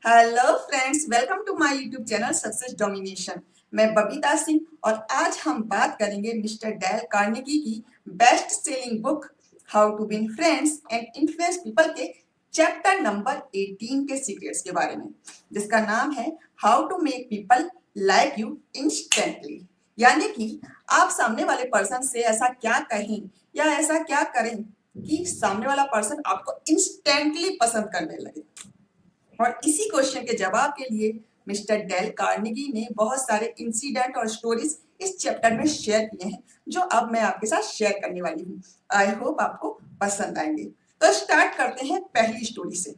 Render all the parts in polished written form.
Hello friends, welcome to my YouTube channel success domination. मैं बबीता सिंह और आज हम बात करेंगे मिस्टर डेल कार्नेगी की best selling book how to win friends and influence people के चैप्टर नंबर 18 के सीक्रेट्स के बारे में, जिसका नाम है how to make people like you instantly. यानी कि आप सामने वाले पर्सन से ऐसा क्या कहें या ऐसा क्या करें कि सामने वाला पर्सन आपको इंस्टेंटली पसंद करने लगे। और इसी क्वेश्चन के जवाब के लिए मिस्टर डेल कार्नेगी ने बहुत सारे इंसिडेंट और स्टोरीज इस चैप्टर में शेयर किए हैं, जो अब मैं आपके साथ शेयर करने वाली हूँ। आई होप आपको पसंद आएंगे। तो स्टार्ट करते हैं पहली स्टोरी से।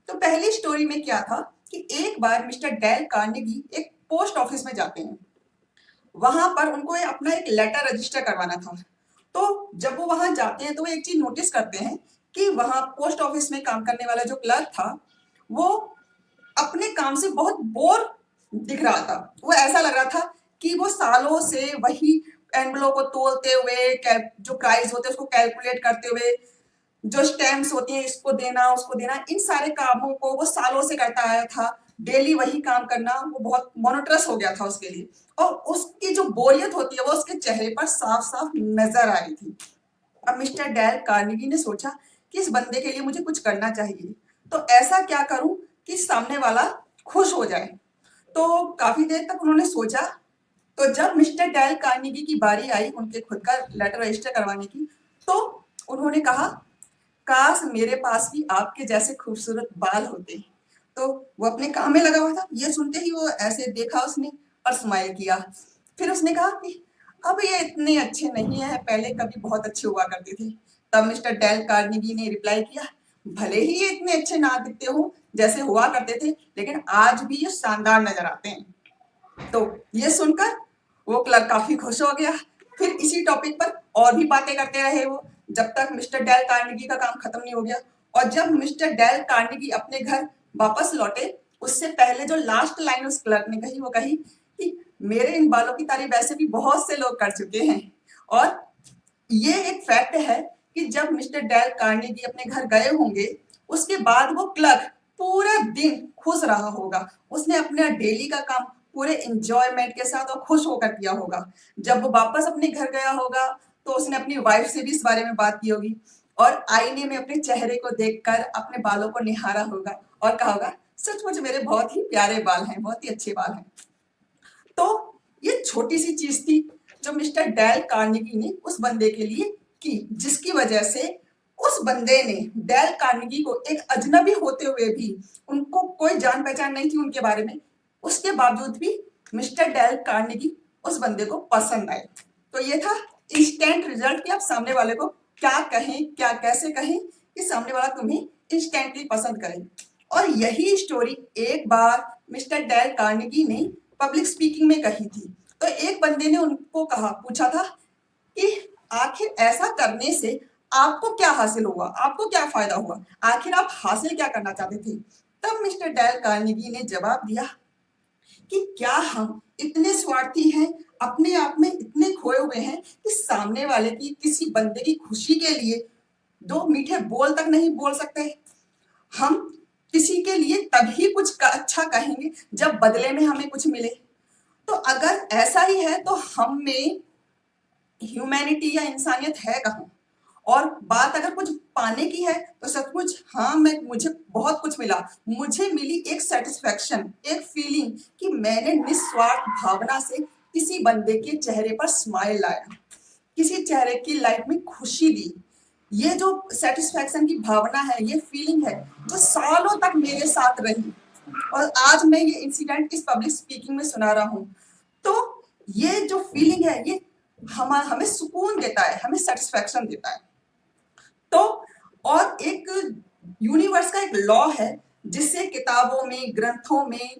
तो पहली स्टोरी में क्या था कि एक बार मिस्टर डेल कार्नेगी एक पोस्ट ऑफिस में जाते हैं। वहां पर उनको अपना एक लेटर रजिस्टर करवाना था। तो जब वो वहां जाते हैं तो वो एक चीज नोटिस करते हैं कि वहां पोस्ट ऑफिस में काम करने वाला जो क्लर्क था वो अपने काम से बहुत बोर दिख रहा था। वो ऐसा लग रहा था कि वो सालों से वही एनवलप को तोलते हुए, जो प्राइस होते हैं उसको कैलकुलेट करते हुए, जो स्टैम्प्स होती हैं इसको देना उसको देना, इन सारे कामों को वो सालों से करता आया था। डेली वही काम करना वो बहुत मोनोटोनस हो गया था उसके लिए, और उसकी जो बोरियत होती है वो उसके चेहरे पर साफ साफ नजर आ रही थी। अब मिस्टर डेल कार्नेगी ने सोचा कि इस बंदे के लिए मुझे कुछ करना चाहिए, तो ऐसा क्या करूं कि सामने वाला खुश हो जाए। तो काफी देर तक उन्होंने सोचा। तो जब मिस्टर डेल कार्नेगी की बारी आई उनके खुद का लेटर रजिस्टर करवाने की, तो उन्होंने कहा, काश मेरे पास भी आपके जैसे खूबसूरत बाल होते। तो वो अपने काम में लगा हुआ था। ये सुनते ही वो ऐसे देखा उसने और स्माइल किया। फिर उसने कहा कि अब ये इतने अच्छे नहीं है, पहले कभी बहुत अच्छे हुआ करते थे। तब मिस्टर डेल कार्नेगी ने रिप्लाई किया, भले ही ये इतने अच्छे ना दिखते हो जैसे हुआ करते थे, लेकिन आज भी ये शानदार नजर आते हैं। तो ये सुनकर वो क्लर्क काफी खुश हो गया। फिर इसी टॉपिक पर और भी बातें करते रहे वो, जब तक मिस्टर डेल कार्नेगी का काम खत्म नहीं हो गया। और जब मिस्टर डेल कार्नेगी अपने घर वापस लौटे, उससे पहले जो लास्ट लाइन उस क्लर्क ने कही वो कही कि मेरे इन बालों की तारीफ वैसे भी बहुत से लोग कर चुके हैं। और ये एक फैक्ट है कि जब मिस्टर डेल कार्नेगी अपने घर गए होंगे, उसके बाद वो क्लर्क पूरा दिन खुश रहा होगा। उसने अपने डेली का काम पूरे एंजॉयमेंट के साथ और खुश होकर किया होगा। जब वो वापस अपने घर गया होगा तो उसने अपनी वाइफ से भी इस बारे में बात की होगी, और आईने में अपने चेहरे को देखकर अपने बालों को निहारा होगा और कहा होगा, सचमुच मेरे बहुत ही प्यारे बाल हैं, बहुत ही अच्छे बाल हैं। तो ये छोटी सी चीज थी जो मिस्टर डेल कार्नेगी ने उस बंदे के लिए की, जिसकी वजह से उस बंदे ने डेल कार्नेगी को, एक अजनबी होते हुए भी, उनको कोई जान पहचान नहीं थी उनके बारे में, उसके बावजूद भी मिस्टर डेल कार्नेगी उस बंदे को पसंद आए। तो ये था इंस्टेंट रिजल्ट कि आप सामने वाले को क्या कहें, क्या कैसे कहें कि सामने वाला तुम्हें इंस्टेंटली पसंद करे। और यही स्टोरी एक बार मिस्टर डेल कार्नेगी ने पब्लिक स्पीकिंग में कही थी। तो एक बंदे ने उनको पूछा था कि आखिर ऐसा करने से आपको क्या हासिल हुआ, आपको क्या फायदा हुआ, आखिर आप हासिल क्या करना चाहते थे। तब मिस्टर डेल कार्नेगी ने जवाब दिया कि क्या हम इतने स्वार्थी हैं, अपने आप में इतने खोए हुए हैं कि सामने वाले की, किसी बंदे की खुशी के लिए दो मीठे बोल तक नहीं बोल सकते। हम किसी के लिए तभी कुछ अच्छा कहेंगे जब बदले में हमें कुछ मिले। तो अगर ऐसा ही है तो हम में ह्यूमैनिटी या इंसानियत है कहाँ। और बात अगर कुछ पाने की है तो सचमुच हाँ, मुझे बहुत कुछ मिला। मुझे मिली एक सेटिस्फेक्शन, एक फीलिंग कि मैंने निस्वार्थ भावना से किसी बंदे के चेहरे पर स्माइल लाया, किसी चेहरे की लाइफ में खुशी दी। ये जो सेटिस्फेक्शन की भावना है, ये फीलिंग है, जो सालों तक मेरे साथ रही, और आज मैं ये इंसिडेंट इस पब्लिक स्पीकिंग में सुना रहा हूँ। तो ये जो फीलिंग है ये हमें सुकून देता है, हमें सेटिस्फेक्शन देता है। तो और एक यूनिवर्स का एक लॉ है जिससे किताबों में, ग्रंथों में,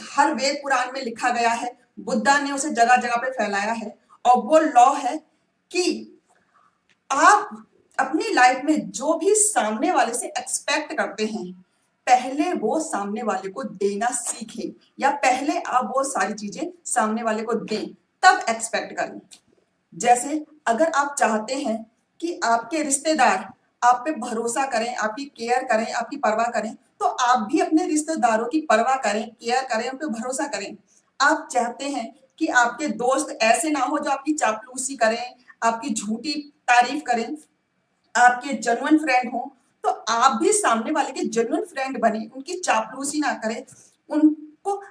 हर वेद पुराण में लिखा गया है, बुद्धा ने उसे जगह जगह पे फैलाया है। और वो लॉ है कि आप अपनी लाइफ में जो भी सामने वाले से एक्सपेक्ट करते हैं, पहले वो सामने वाले को देना सीखें, या पहले आप वो सारी चीजें सामने वाले को दें, तब एक्सपेक्ट करें। जैसे अगर आप चाहते हैं कि आपके रिश्तेदार आप पे भरोसा करें, आपकी केयर करें, आपकी परवाह करें, तो आप भी अपने रिश्तेदारों की परवाह करें, केयर करें, उन पे भरोसा करें। आप चाहते हैं कि आपके दोस्त ऐसे ना हो जो आपकी चापलूसी करें, आपकी झूठी तारीफ करें, आपके जेन्युइन फ्रेंड हो, तो आप भी सामने वाले के जेन्युइन फ्रेंड बने, उनकी चापलूसी ना करें, उनको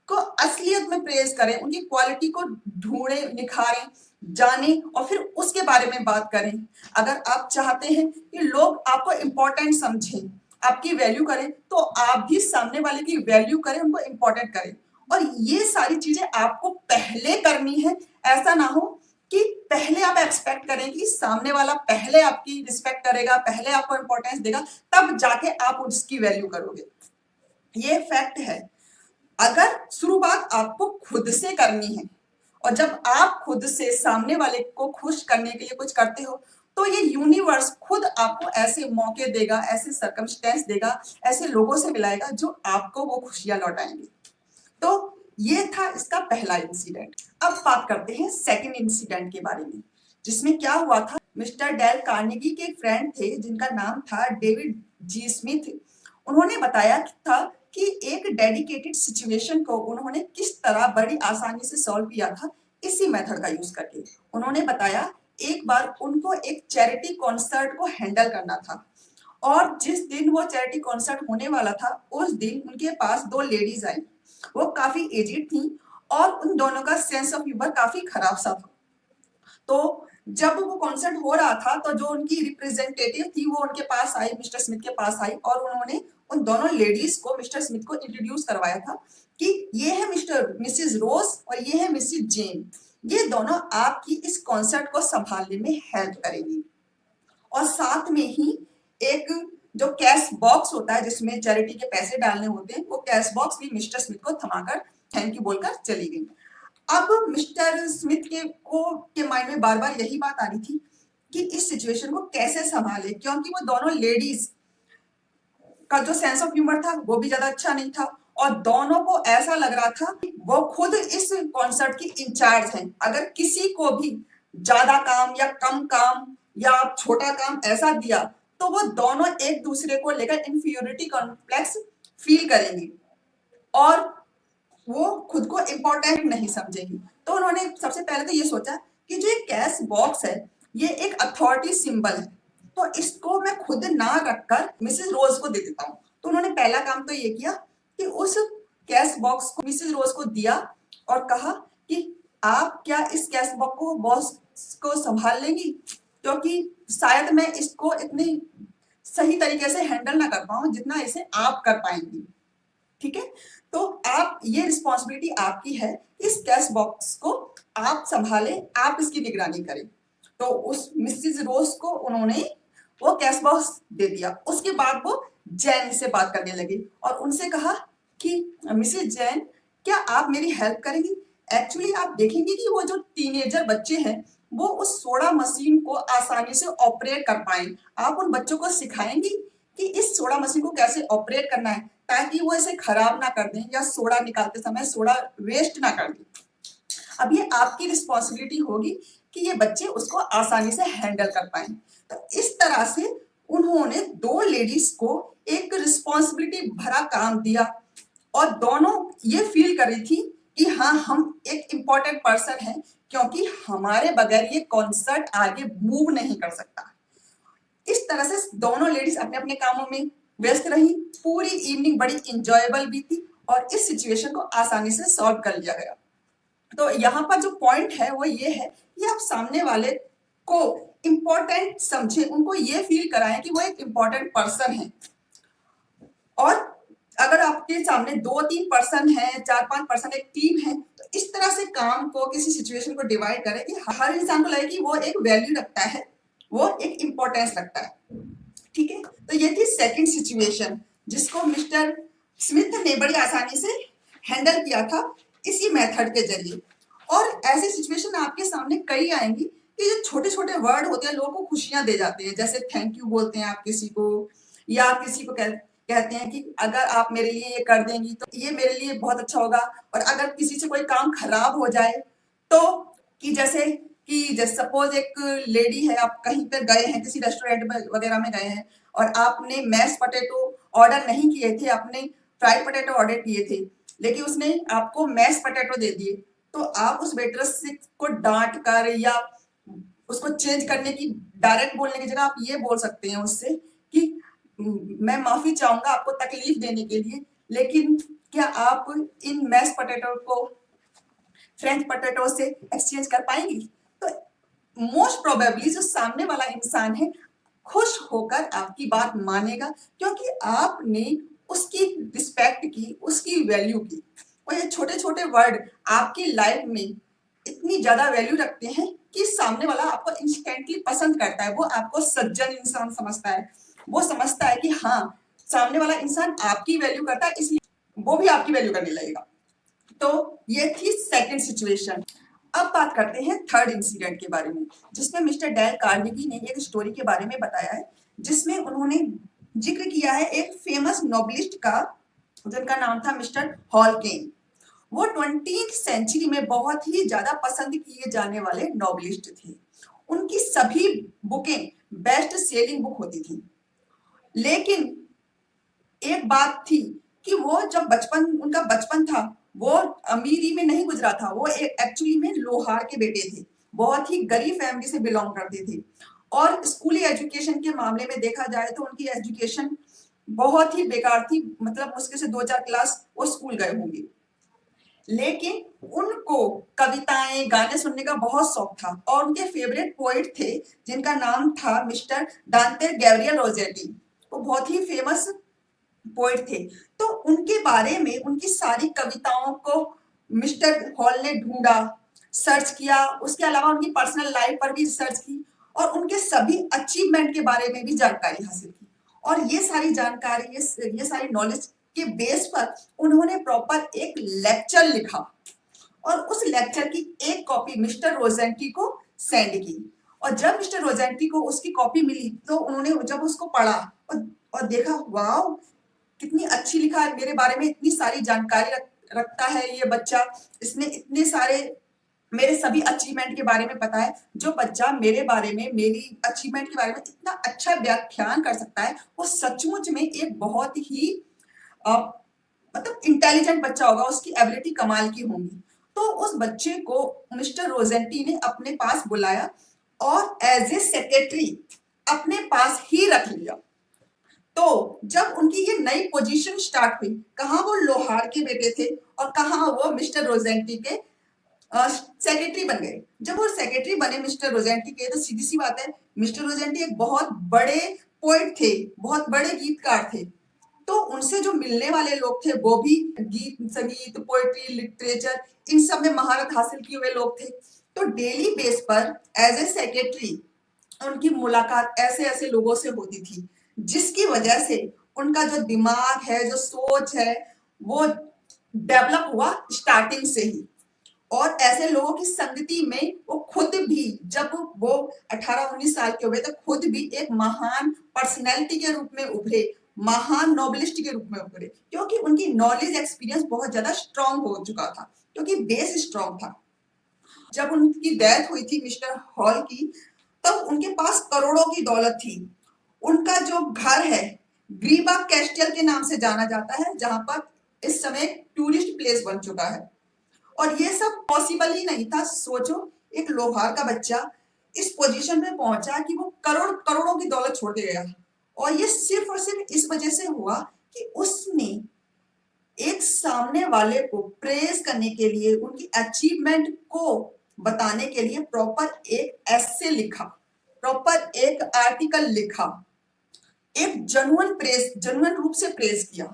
को असलियत में प्रेज करें, उनकी क्वालिटी को ढूंढें, निखारें, जानें और फिर उसके बारे में बात करें। अगर आप चाहते हैं कि लोग आपको इम्पोर्टेंट समझें, आपकी वैल्यू करें, तो आप भी सामने वाले की वैल्यू करें, उनको इम्पोर्टेंट करें। और ये सारी चीजें आपको पहले करनी है। ऐसा ना हो कि पहले आप एक्सपेक्ट करें कि सामने वाला पहले आपकी रिस्पेक्ट करेगा, पहले आपको इंपॉर्टेंस देगा, तब जाके आप उसकी वैल्यू करोगे। ये फैक्ट है। अगर शुरुआत आपको खुद से करनी है और जब आप खुद से सामने वाले को खुश करने के लिए कुछ करते हो, तो ये यूनिवर्स खुद आपको ऐसे मौके देगा, ऐसे सर्कमस्टेंस देगा, ऐसे लोगों से मिलाएगा जो आपको वो खुशियां लौटाएंगे। तो ये था इसका पहला इंसिडेंट। अब बात करते हैं सेकंड इंसिडेंट के बारे में, जिसमें क्या हुआ था। मिस्टर डेल कार्नेगी के एक फ्रेंड थे जिनका नाम था डेविड जी स्मिथ। उन्होंने बताया था कि एक डेडिकेटेड सिचुएशन को उन्होंने किस तरह बड़ी आसानी से सॉल्व किया था, इसी मेथड का यूज करके। उन्होंने बताया एक बार उनको एक चैरिटी कॉन्सर्ट को हैंडल करना था और जिस दिन वो चैरिटी कॉन्सर्ट होने वाला था उस दिन उनके पास दो लेडीज आई। वो काफी एजिड थी और उन दोनों का सेंस ऑफ ह्यूमर काफी खराब सा था। तो जब वो कॉन्सर्ट हो रहा था तो जो उनकी रिप्रेजेंटेटिव थी वो उनके पास आई, मिस्टर स्मिथ के पास आई और उन्होंने उन दोनों लेडीज को मिस्टर स्मिथ को इंट्रोड्यूस करवाया था कि ये है मिस्टर मिसिज रोज और ये है मिसिज जेन। ये दोनों आपकी इस कॉन्सर्ट को संभालने में हेल्प करेंगी। और साथ में ही एक जो कैश बॉक्स होता है जिसमें चैरिटी के पैसे डालने होते हैं, वो कैश बॉक्स भी मिस्टर स्मिथ को थमाकर थैंक यू बोलकर चली गई। अब मिस्टर स्मिथ के माइंड में बार बार यही बात आ रही थी कि इस सिचुएशन को कैसे संभाले, क्योंकि वो दोनों लेडीज का जो सेंस ऑफ ह्यूमर था वो भी ज्यादा अच्छा नहीं था और दोनों को ऐसा लग रहा था कि वो खुद इस कॉन्सर्ट की इंचार्ज हैं। अगर किसी को भी ज्यादा काम या कम काम या छोटा काम ऐसा दिया तो वो दोनों एक दूसरे को लेकर इंफीरियोरिटी कॉम्प्लेक्स फील करेंगी और वो खुद को इम्पोर्टेंट नहीं समझेगी। तो उन्होंने सबसे पहले तो ये सोचा कि जो एक कैश बॉक्स है ये एक अथॉरिटी सिंबल है, तो इसको मैं खुद ना रखकर मिसेस रोज को दे देता हूँ। तो उन्होंने पहला काम तो ये किया कि उस कैश बॉक्स को मिसेस रोज को दिया और कहा कि आप क्या इस कैश बॉक्स को बॉस को संभाल लेंगी, क्योंकि शायद मैं इसको इतनी सही तरीके से हैंडल ना कर पाऊं जितना इसे आप कर पाएंगी। ठीक है, तो आप ये रिस्पॉन्सिबिलिटी आपकी है, इस कैश बॉक्स को आप संभालें, आप इसकी निगरानी करें। तो उस मिसेस रोज को उन्होंने वो कैश बॉक्स दे दिया। उसके बाद वो जैन से बात करने लगी और उनसे कहा कि मिसेस जैन, क्या आप मेरी हेल्प करेंगी? एक्चुअली आप देखेंगे कि वो जो टीनेजर बच्चे हैं वो उस सोडा मशीन को आसानी से ऑपरेट कर पाए। आप उन बच्चों को सिखाएंगी कि इस सोडा मशीन को कैसे ऑपरेट करना है ताकि वो इसे खराब ना कर दें या सोडा निकालते समय सोडा वेस्ट ना कर दें। अब ये आपकी रिस्पॉन्सिबिलिटी होगी कि ये बच्चे उसको आसानी से हैंडल कर पाए। तो इस तरह से उन्होंने दो लेडीज को एक रिस्पॉन्सिबिलिटी भरा काम दिया और दोनों ये फील कर रही थी कि हाँ हम एक इम्पोर्टेंट पर्सन हैं, क्योंकि हमारे बगैर ये कॉन्सर्ट आगे मूव नहीं कर सकता। इस तरह से दोनों लेडीज अपने अपने कामों में व्यस्त रही। पूरी इवनिंग बड़ी इंजॉयबल बीती और इस सिचुएशन को आसानी से सॉल्व कर लिया गया। तो यहाँ पर जो पॉइंट है वो ये है कि आप सामने वाले को इम्पोर्टेंट समझे, उनको ये फील कराएं कि वो एक इम्पोर्टेंट पर्सन है। और अगर आपके सामने 2-3 पर्सन है, 4-5 पर्सन एक टीम है, तो इस तरह से काम को, किसी सिचुएशन को डिवाइड करें कि हर इंसान को लगे कि वो एक वैल्यू रखता है, वो एक इम्पोर्टेंस रखता है। ठीक है, तो ये थी सेकंड सिचुएशन जिसको मिस्टर स्मिथ ने बड़ी आसानी से हैंडल किया था इसी मेथड के जरिए। और ऐसी सिचुएशन आपके सामने कई आएंगी कि जो छोटे छोटे वर्ड होते हैं लोगों को खुशियां दे जाते हैं। जैसे थैंक यू बोलते हैं आप किसी को, या किसी को कहते हैं कि अगर आप मेरे लिए ये कर देंगी तो ये मेरे लिए बहुत अच्छा होगा। और अगर किसी से कोई काम खराब हो जाए तो जैसे सपोज एक लेडी है, आप कहीं पर गए हैं, किसी रेस्टोरेंट में वगैरह में गए हैं और आपने मैश पटेटो ऑर्डर नहीं किए थे, आपने फ्राइड पोटैटो ऑर्डर किए थे, लेकिन उसने आपको मैश पोटैटो दे दिए, तो आप उस वेटरेस को डांट कर या उसको चेंज करने की, डायरेक्ट बोलने की जगह आप ये बोल सकते हैं उससे कि मैं माफी चाहूंगा आपको तकलीफ देने के लिए, लेकिन क्या आप इन मैश पोटैटो को फ्रेंच पोटैटो से एक्सचेंज कर पाएंगी? तो मोस्ट प्रोबेबली जो सामने वाला इंसान है खुश होकर आपकी बात मानेगा, क्योंकि आपने उसकी रिस्पेक्ट की, उसकी वैल्यू की। और ये छोटे छोटे वर्ड आपकी लाइफ में इतनी ज्यादा वैल्यू रखते हैं कि सामने वाला आपको इंस्टेंटली पसंद करता है, वो आपको सज्जन इंसान समझता है, वो समझता है कि हाँ सामने वाला इंसान आपकी वैल्यू करता है, इसलिए वो भी आपकी वैल्यू करने लगेगा। तो ये थी सेकंड सिचुएशन। अब बात करते हैं थर्ड इंसिडेंट के बारे में, जिसमें मिस्टर डेल कार्नेगी ने एक स्टोरी के बारे में बताया है, जिसमें उन्होंने जिक्र किया है एक फेमस नोबलिस्ट का, जिनका नाम था मिस्टर हॉलकेन। वो 20th सेंचुरी में बहुत ही ज्यादा पसंद किए जाने वाले नोबलिस्ट थे। उनकी सभी बुकें बेस्ट सेलिंग बुक होती थी, लेकिन एक बात थी कि वो जब उनका बचपन था, वो अमीरी में नहीं गुजरा था, वो एक्चुअली में लोहार के बेटे थे, बहुत ही गरीब फैमिली से बिलोंग करते थे। और स्कूली एजुकेशन के मामले में देखा जाए तो उनकी एजुकेशन बहुत ही बेकार थी, मतलब मुश्किल से 2-4 क्लास वो स्कूल गए होंगे। लेकिन उनको कविताएं गाने सुनने का बहुत शौक था, और उनके फेवरेट पोइट थे जिनका नाम था मिस्टर डांते गैब्रियल रोजेटी। वो बहुत ही फेमस पोइट थे। तो उनके बारे में, उनकी सारी कविताओं को मिस्टर हॉल ने ढूंढा, सर्च किया, उसके अलावा उनकी पर्सनल लाइफ पर भी रिसर्च की, और उनके सभी अचीवमेंट के बारे में भी जानकारी हासिल की। और ये सारी जानकारी, ये सारी नॉलेज के बेस पर उन्होंने प्रॉपर एक लेक्चर लिखा, और उस लेक्चर की एक कॉपी मिस्टर रोजेंटी को सेंड की। और जब मिस्टर रोजेंटी को उसकी कॉपी मिली, तो उन्होंने जब उसको पढ़ा और देखा, वाओ कितनी अच्छी लिखा है मेरे बारे में, इतनी सारी जानकारी रखता है ये बच्चा, इसने इतने सारे मेरे सभी अचीवमेंट के बारे में पता है। जो बच्चा मेरे बारे में, मेरी अचीवमेंट के बारे में इतना अच्छा व्याख्यान कर सकता है, वो सचमुच में एक बहुत ही मतलब इंटेलिजेंट बच्चा होगा, उसकी एबिलिटी कमाल की होंगी। तो उस बच्चे को मिस्टर रोजेंटी ने अपने पास बुलाया और एज ए सेक्रेटरी अपने पास ही रख लिया। तो जब उनकी ये नई पोजीशन स्टार्ट हुई, कहाँ वो लोहार के बेटे थे और कहाँ वो मिस्टर रोजेंटी के सेक्रेटरी बन गए। जब वो सेक्रेटरी बने मिस्टर रोजेंटी के, तो सीधी सी बात है, मिस्टर रोजेंटी एक बहुत बड़े पोइट थे, बहुत बड़े गीतकार थे। तो उनसे जो मिलने वाले लोग थे वो भी गीत, संगीत, पोएट्री, लिटरेचर, इन सब में महारत हासिल किए हुए लोग थे। तो डेली बेस पर एज ए सेक्रेटरी उनकी मुलाकात ऐसे ऐसे लोगों से होती थी, जिसकी वजह से उनका जो दिमाग है, जो सोच है, वो डेवलप हुआ स्टार्टिंग से ही। और ऐसे लोगों की संगति में वो खुद भी, जब वो 18-19 साल के हुए, तो खुद भी एक महान पर्सनैलिटी के रूप में उभरे, महान नोबलिस्ट के रूप में उभरे, क्योंकि उनकी नॉलेज एक्सपीरियंस बहुत ज्यादा स्ट्रांग हो चुका था, क्योंकि बेस स्ट्रांग था। जब उनकी डेथ हुई थी मिस्टर हॉल की, तब उनके पास करोड़ों की दौलत थी। उनका जो घर है ग्रीबा कैस्टल के नाम से जाना जाता है, जहां पर इस समय टूरिस्ट प्लेस बन चुका है। और ये सब पॉसिबल ही नहीं था। सोचो, एक लोहार का बच्चा इस पोजीशन में पहुंचा कि वो करोड़ों की दौलत छोड़ के गया, और ये सिर्फ और सिर्फ इस वजह से हुआ कि उसने एक सामने वाले को प्रेज करने के लिए, उनकी अचीवमेंट को बताने के लिए प्रॉपर एक एस्से लिखा, प्रॉपर एक आर्टिकल लिखा, एक जेन्युइन रूप से प्रेज किया।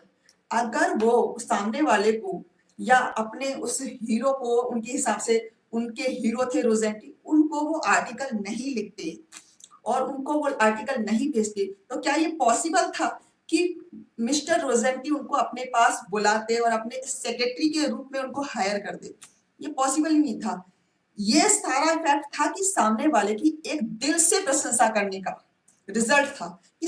अगर वो सामने वाले को या अपने उस हीरो को, उनके हिसाब से उनके हीरो थे रोजेंटी, उनको वो आर्टिकल नहीं लिखते और उनको वो आर्टिकल नहीं भेजते, तो क्या ये पॉसिबल था कि मिस्टर रोजेंटी उनको अपने पास बुलाते और अपने सेक्रेटरी के रूप में उनको हायर कर दे? ये पॉसिबल ही नहीं था। ये सारा फैक्ट था कि सामने वाले की एक दिल से प्रशंसा करने का रिजल्ट था कि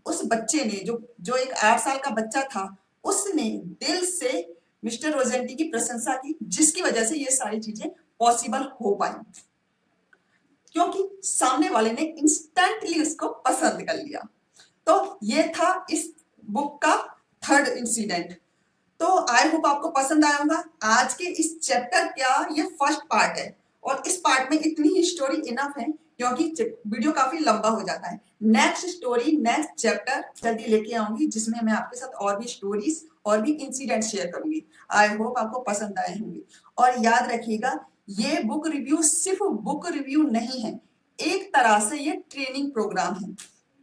उस बच्चे ने, जो एक 8 साल का बच्चा था, उसने दिल से मिस्टर रोजेंटी की प्रशंसा की, जिसकी वजह से ये सारी चीजें पॉसिबल हो पाई, क्योंकि सामने वाले ने इंस्टेंटली उसको पसंद कर लिया। तो ये था इस बुक का थर्ड इंसिडेंट। तो आई होप आपको पसंद आया होगा। आज के इस चैप्टर का ये फर्स्ट पार्ट है और इस पार्ट में इतनी ही स्टोरी इनफ है क्योंकि वीडियो काफी लंबा हो जाता है। नेक्स्ट स्टोरी नेक्स्ट चैप्टर जल्दी लेके आऊंगी जिसमें मैं आपके साथ और भी स्टोरीज और भी इंसिडेंट शेयर करूंगी। आई होप आपको पसंद आए होंगे और याद रखिएगा ये बुक रिव्यू सिर्फ बुक रिव्यू नहीं है, एक तरह से ये ट्रेनिंग प्रोग्राम है।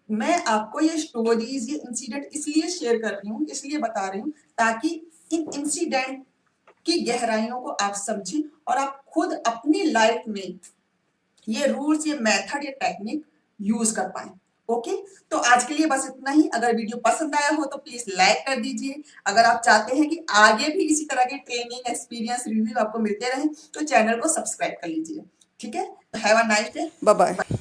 मैं आपको ये स्टोरीज ये इंसिडेंट इसलिए शेयर कर रही हूँ, इसलिए बता रही हूँ ताकि इन इंसिडेंट की गहराइयों को आप समझें और आप खुद अपनी लाइफ में ये रूल्स ये मेथड ये टेक्निक यूज कर पाए। ओके, तो आज के लिए बस इतना ही। अगर वीडियो पसंद आया हो तो प्लीज लाइक कर दीजिए। अगर आप चाहते हैं कि आगे भी इसी तरह के ट्रेनिंग एक्सपीरियंस रिव्यू आपको मिलते रहे तो चैनल को सब्सक्राइब कर लीजिए। ठीक है, have a nice day, bye bye.